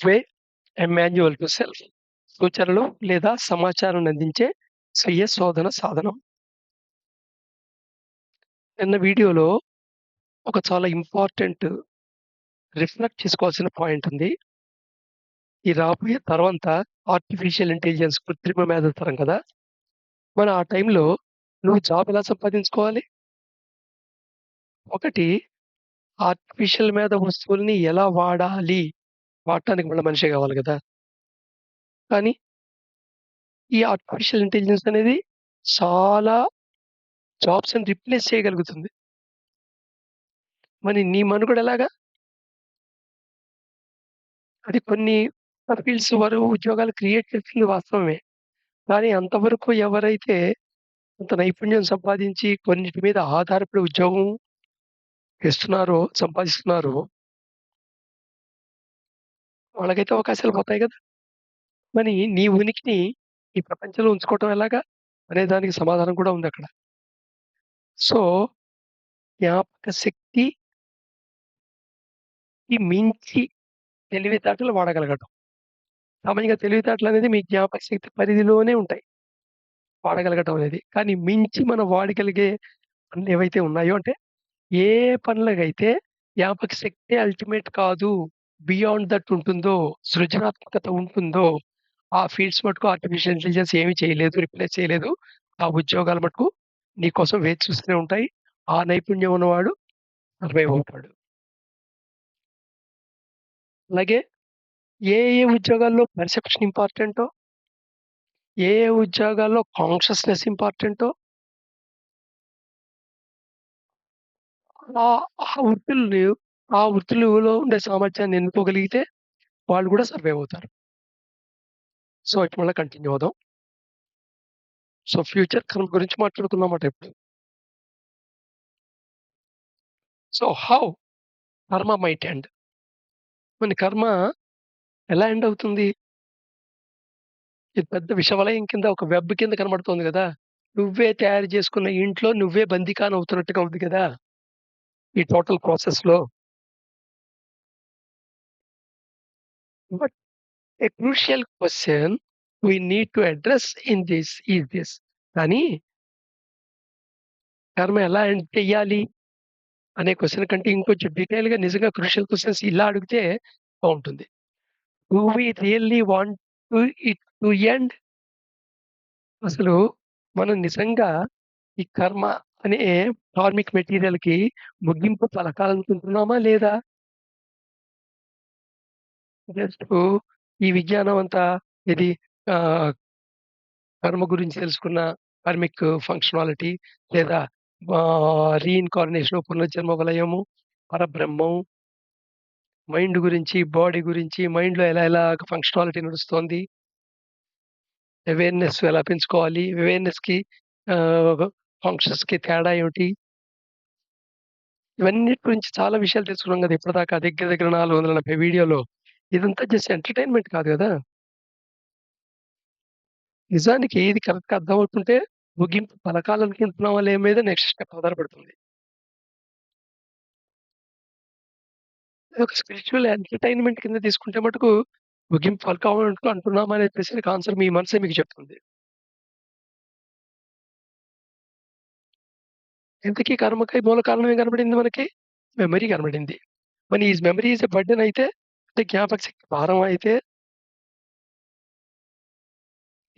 Way a manual to self. సూచనలు లేదా సమాచారాన్ని అందించే స్వీయ శోధన సాధనం. నిన్న వీడియోలో ఒక చాలా ఇంపార్టెంట్ రిఫ్లెక్ట్ చేసుకోవాల్సిన పాయింట్ ఉంది. ఈ రాబోయే తరమంతా ఆర్టిఫిషియల్ ఇంటెలిజెన్స్ కృత్రిమ మేధో తరం కదా! మరి ఆ టైంలో నువ్వు జాబ్ ఎలా సంపాదించుకోవాలి? ఒకటి ఆర్టిఫిషియల్ మీద వస్తువుల్ని ఎలా వాడాలి? వాడటానికి మళ్ళా మనిషే కావాలి గదా! కానీ ఈ ఆర్టిఫిషియల్ ఇంటెలిజెన్స్ అనేది చాలా జాబ్స్‌ని రిప్లేస్ చేయగలుగుతుంది. మరి నీ మనుగడ ఎలాగా? అది కొన్ని ఫీల్డ్స్ వరకు ఉద్యోగాలు క్రియేట్ చేస్తుంది వాస్తవమే. కానీ అంతవరకు ఎవరైతే కొంత నైపుణ్యం సంపాదించి కొన్నిటి మీద ఆధారపడి ఉద్యోగం సంపాదిస్తున్నారో వాళ్ళకైతే అవకాశాలు పోతాయి గదా! మరి నీ ఉనికిని ఈ ప్రపంచంలో ఉంచుకోవటం ఎలాగా? అనే దానికి సమాధానం కూడా ఉందక్కడ. సో, జ్ఞాపక శక్తికి మించి తెలివితేటలు వాడగలగటం. సామాన్యంగా తెలివితేటలనేది మీ జ్ఞాపక శక్తి పరిధిలోనే ఉంటాయి. వాడగలగటం అనేది. కానీ మించి మనం వాడగలిగే పనులేవైతే ఉన్నాయో అంటే, ఏ పనులకైతే జ్ఞాపక శక్తే అల్టిమేట్ కాదు. బియాండ్ దట్ ఉంటుందో, సృజనాత్మకత ఉంటుందో, ఆ ఫీల్డ్స్ మటుకు ఆర్టిఫిషియల్ ఇంటెలిజెన్స్ ఏమి చేయలేదు. రిప్లేస్ చేయలేదు. ఆ ఉద్యోగాలు మటుకు నీ కోసం వేచి చూస్తూనే ఉంటాయి. ఆ నైపుణ్యం ఉన్నవాడు సర్వైవ్ అవుతాడు. అలాగే ఏ ఉద్యోగాల్లో పర్సెప్షన్ ఇంపార్టెంటో, ఏ ఉద్యోగాల్లో కాన్షియస్‌నెస్ ఇంపార్టెంటో ఆ వృత్తుల్ని ఆ వృత్తులలో ఉండే సామర్థ్యాన్ని ఎన్నుకోగలిగితే వాళ్ళు కూడా సర్వైవ్ అవుతారు. సో, ఇటు మళ్ళా కంటిన్యూ అవుదాం. సో, ఫ్యూచర్ కర్మ గురించి మాట్లాడుకుందామాట ఇప్పుడు. సో, హౌ కర్మ మైట్ ఎండ్. మన కర్మ ఎలా ఎండ్ అవుతుంది? ఇది పెద్ద విషవలయం కింద ఒక వెబ్ కింద కనబడుతోంది గదా! నువ్వే తయారు చేసుకున్న ఇంట్లో నువ్వే బందీఖాన అవుతున్నట్టుగా ఉంది గదా! ఈ టోటల్ ప్రాసెస్‌లో. But a crucial question we need to address in this is this. కానీ కర్మ ఎలా ఎండ్ చెయ్యాలి అనే క్వెషన్ కంటే ఇంకొంచెం డీటెయిల్‌గా నిజంగా క్రూషియల్ క్వెషన్స్ ఇలా అడిగితే బావుంటుంది. Do we really want to it to end? అసలు మనం నిజంగా ఈ కర్మ అనే కార్మిక్ మెటీరియల్‌కి ముగింపు పలకాలనుకుంటున్నామా లేదా? జస్టు ఈ విజ్ఞానం అంతా ఇది ఆహ్, కర్మ గురించి తెలుసుకున్న కార్మిక్ ఫంక్షనాలిటీ లేదా రీఇన్కార్నేషన్ పునర్జన్మ వలయము, పరబ్రహ్మం, మైండ్ గురించి, బాడీ గురించి, మైండ్‌లో ఎలా ఎలాగ ఫంక్షనాలిటీ నడుస్తోంది, అవేర్‌నెస్ ఎలా పెంచుకోవాలి, అవేర్‌నెస్‌కి ఫంక్షన్స్‌కి తేడా ఏమిటి? ఇవన్నిటి గురించి చాలా విషయాలు తెలుసుకున్నాం గదా! ఇప్పటిదాకా దగ్గర దగ్గర 440 వీడియోలో. ఇదంతా జస్ట్ ఎంటర్‌టైన్‌మెంట్ కాదు గదా! నిజానికి ఇది కరెక్ట్‌గా అర్థమవుతుంటే ముగింపు పలకాలనుకుంటున్నామా మీద నెక్స్ట్ స్టెప్ ఆధారపడుతుంది. ఒక స్పిరిచ్యువల్ ఎంటర్‌టైన్‌మెంట్ కింద తీసుకుంటే మటుకు ముగింపు పలకాలనుకుంటూ అంటున్నామా అనే ప్రశ్నకి ఆన్సర్ మీ మనసే మీకు చెప్తుంది. ఇంతకీ కర్మకి మూల కారణం ఏం కనపడింది మనకి? మెమరీ కనపడింది. మరి is memory is a burden అయితే అంటే జ్ఞాపక శక్తి భారం అయితే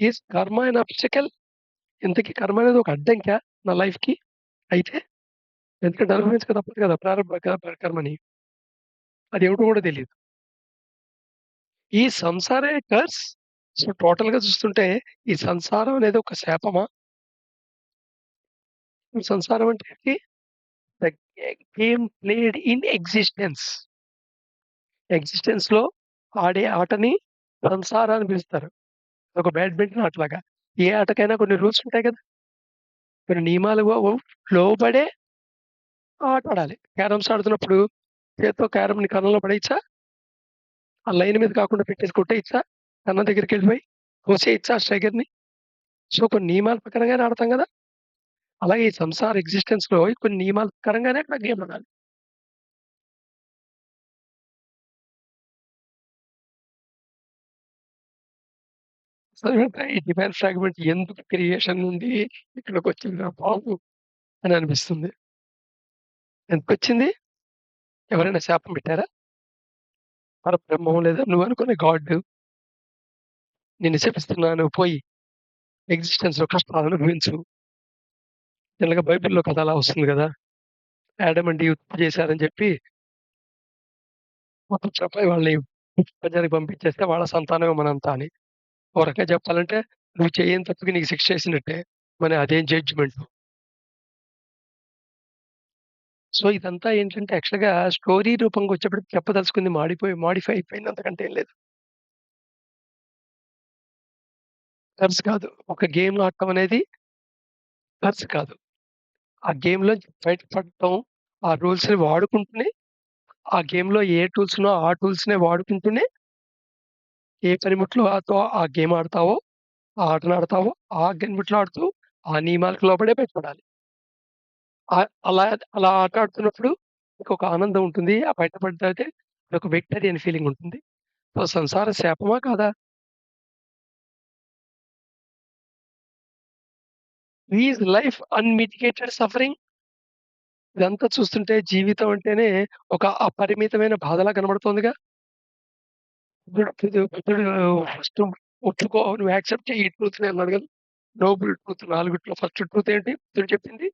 ఈస్ కర్మ ఎన్ ఆబ్స్టాకిల్? ఇంతకీ కర్మ అనేది ఒక అడ్డంకా నా లైఫ్‌కి? అయితే ఎందుకంటే అనుభవించక తప్పదు కదా! ప్రారంభ కర్మని. అదేమిటో కూడా తెలీదు. ఈ సంసారే కర్స్. సో, టోటల్‌గా చూస్తుంటే ఈ సంసారం అనేది ఒక శాపమా? ఈ సంసారం అంటే ఏంటి? The game played in existence. ఎగ్జిస్టెన్స్‌లో ఆడే ఆటని సంసార అని పిలుస్తారు. ఒక బ్యాడ్మింటన్ ఆటలాగా. ఏ ఆటకైనా కొన్ని రూల్స్ ఉంటాయి కదా! కొన్ని నియమాలు లోబడే ఆట ఆడాలి. క్యారమ్స్ ఆడుతున్నప్పుడు చేత్తో క్యారమ్‌ని కన్నంలో పడేయచ్చా? ఆ లైన్ మీద కాకుండా పెట్టేసి కొట్టేయచ్చా? కన్నం దగ్గరికెళ్ళిపోయి కోసేయచ్చా స్ట్రైకర్‌ని? సో, కొన్ని నియమాల ప్రకారంగానే ఆడతాం గదా! అలాగే ఈ సంసార ఎగ్జిస్టెన్స్‌లో కొన్ని నియమాల ప్రకారంగానే అక్కడ గేమ్ ఆడాలి. సో, ఈ డివైన్ ఫ్రాగ్మెంట్ ఎందుకు క్రియేషన్ నుండి ఇక్కడికొచ్చిందిరా బాబు! అని అనిపిస్తుంది. ఎందుకొచ్చింది? ఎవరైనా శాపం పెట్టారా? పరబ్రహ్మం లేదా నువ్వనుకునే గాడ్ నిన్ను శపిస్తున్నాను పోయి ఎగ్జిస్టెన్స్‌లో కష్టాలు అనుభవించు. జనరల్‌గా బైబిల్‌లో కథ అలా వస్తుంది గదా! ఆడమ్ అండ్ ఈవ్ తప్పు చేశారని చెప్పి మొత్తం చెప్పి వాళ్ళని ప్రజలకి పంపించేస్తే వాళ్ళ సంతానమే మనంతా అని. ఓ రకంగా చెప్పాలంటే నువ్వు చేయని తప్పుకి నీకు శిక్ష ఏసినట్టే. మరి అదేం జడ్జిమెంటు. సో, ఇదంతా ఏంటంటే యాక్చువల్‌గా స్టోరీ రూపంగా వచ్చేప్పటికి చెప్పదలుచుకుంది మాడిఫై అయిపోయింది అంతకంటే ఏం లేదు. కర్స్ కాదు. ఒక గేమ్ ఆడటం అనేది కర్స్ కాదు. ఆ గేమ్‌లోంచి బయటపడటం, ఆ రూల్స్‌ని వాడుకుంటూనే ఆ గేమ్‌లో ఏ టూల్స్ ఉన్నో ఆ టూల్స్‌నే వాడుకుంటూనే ఏ పనిముట్లో ఆ గేమ్ ఆడతావో, ఆ ఆటనాడతావో, ఆ గనిముట్లో ఆడుతూ ఆ నియమాలకు లోబడే బయటపడాలి. అలా అలా ఆట ఆడుతున్నప్పుడు నీకొక ఆనందం ఉంటుంది. ఆ బయటపడిన తర్వాతే అదొక విక్టరీ అనే ఫీలింగ్ ఉంటుంది. సో, సంసారం శాపమా కాదా? Is life unmitigated suffering? ఇదంతా చూస్తుంటే జీవితం అంటేనే ఒక అపరిమితమైన బాధలా కనబడుతోందిగా. బుద్ధుడు ఫస్ట్ ఒప్పుకో నువ్వు యాక్సెప్ట్ చెయ్యి ఈ ట్రూత్‌ని అన్నాడు కదా! నోబుల్ ట్రూత్ నాలుగిట్లో ఫస్ట్ ట్రూత్ ఏంటి? బుద్ధుడు చెప్పింది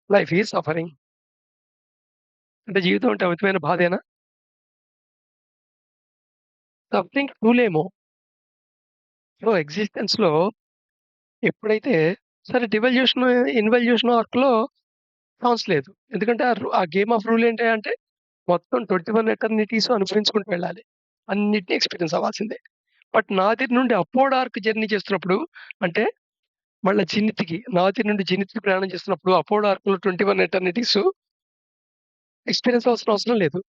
లైఫ్ ఈజ్ సఫరింగ్. అంటే జీవితం అంటే అమితమైన బాధేనా? సఫరింగ్ టూలేమో. సో, ఎగ్జిస్టెన్స్‌లో ఎప్పుడైతే సరే ఇన్వల్యూషన్ ఆర్క్‌లో ఛాన్స్ లేదు. ఎందుకంటే ఆ గేమ్ ఆఫ్ రూల్ ఏంటి అంటే మొత్తం 21 ఎటర్నిటీస్ అనుభవించుకుంటూ వెళ్ళాలి. అన్నిటిని ఎక్స్‌పీరియన్స్ అవ్వాల్సిందే. బట్ నాది నుండి అప్‌వర్డ్ ఆర్క్ జర్నీ చేస్తున్నప్పుడు అంటే మళ్ళా నాది నుండి జెనిత్‌కి ప్రయాణం చేస్తున్నప్పుడు అప్‌వర్డ్ ఆర్క్‌లో 21 ఎటర్నిటీస్ ఎక్స్‌పీరియన్స్ అవ్వాల్సిన అవసరం లేదు.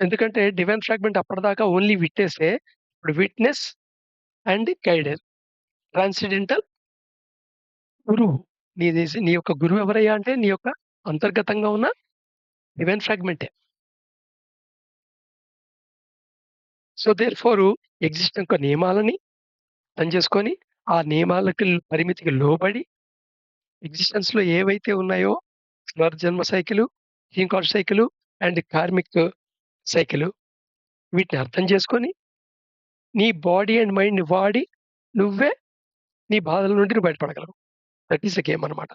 ఎందుకంటే డివైన్ ఫ్రాగ్మెంట్ అప్పటిదాకా ఓన్లీ విట్నెసే. ఇప్పుడు విట్నెస్ అండ్ గైడెర్. ట్రాన్సెండెంటల్ గురువు. నీ యొక్క గురువు ఎవరయ్యా అంటే నీ యొక్క అంతర్గతంగా ఉన్న డివైన్ ఫ్రాగ్మెంటే. సో, దేర్‌ఫోర్ ఎగ్జిస్ట్ యొక్క నియమాలని అర్థం చేసుకొని, ఆ నియమాలకి పరిమితికి లోబడి ఎగ్జిస్టెన్స్‌లో ఏవైతే ఉన్నాయో పునర్జన్మ cycle, recall cycle and karmic cycle వీటిని అర్థం చేసుకొని, నీ బాడీ అండ్ మైండ్‌ని వాడి నువ్వే నీ బాధల నుండి నువ్వు బయటపడగలవు. దట్ ఈస్ ద గేమ్ అన్నమాట.